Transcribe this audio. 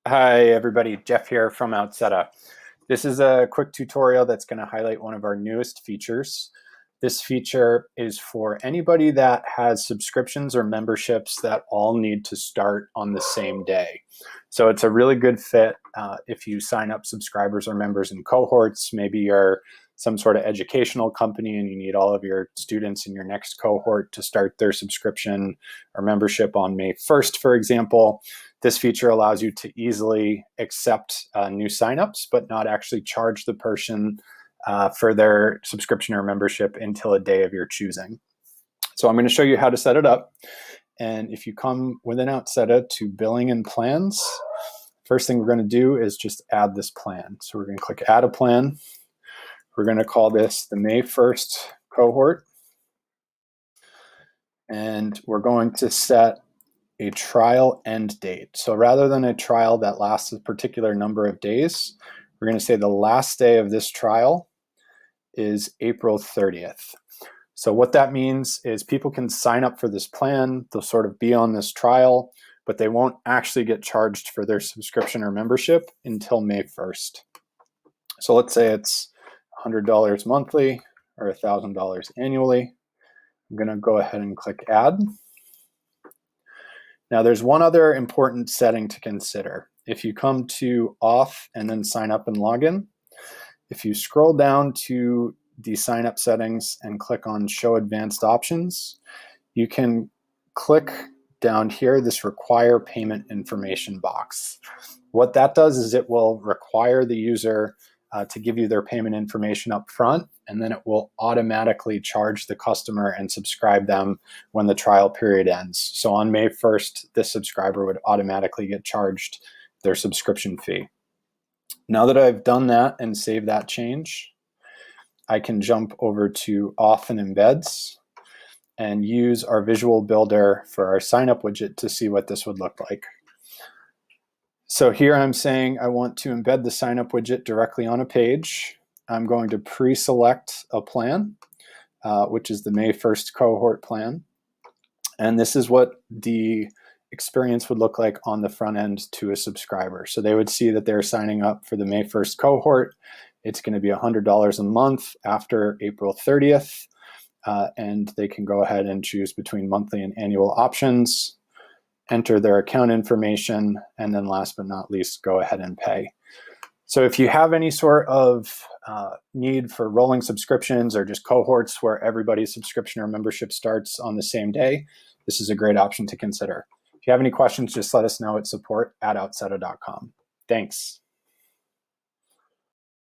Hi everybody, Jeff here from Outseta. This is a quick tutorial that's going to highlight one of our newest features. This feature is for anybody that has subscriptions or memberships that all need to start on the same day. So it's a really good fit if you sign up subscribers or members in cohorts. Maybe you're some sort of educational company and you need all of your students in your next cohort to start their subscription or membership on May 1st, for example. This feature allows you to easily accept new signups, but not actually charge the person for their subscription or membership until a day of your choosing. So I'm going to show you how to set it up. And if you come within Outseta to billing and plans, first thing we're going to do is just add this plan. So we're going to click add a plan. We're going to call this the May 1st cohort. And we're going to set a trial end date. So rather than a trial that lasts a particular number of days, we're going to say the last day of this trial is April 30th. So what that means is people can sign up for this plan, they'll sort of be on this trial, but they won't actually get charged for their subscription or membership until May 1st. So let's say it's $100 monthly or $1,000 annually. I'm going to go ahead and click add. Now there's one other important setting to consider. If you come to auth and then sign up and login, if you scroll down to the sign up settings and click on show advanced options, you can click down here this require payment information box. What that does is it will require the user to give you their payment information up front, and then it will automatically charge the customer and subscribe them when the trial period ends. So on May 1st, this subscriber would automatically get charged their subscription fee. Now that I've done that and saved that change, I can jump over to auth and embeds and use our visual builder for our sign up widget to see what this would look like. So here I'm saying I want to embed the sign up widget directly on a page. I'm going to pre-select a plan, which is the May 1st cohort plan. And this is what the experience would look like on the front end to a subscriber. So they would see that they're signing up for the May 1st cohort. It's going to be $100 a month after April 30th. And they can go ahead and choose between monthly and annual options, enter their account information, and then last but not least, go ahead and pay. So if you have any sort of need for rolling subscriptions or just cohorts where everybody's subscription or membership starts on the same day, this is a great option to consider. If you have any questions, just let us know at support@outseta.com. Thanks.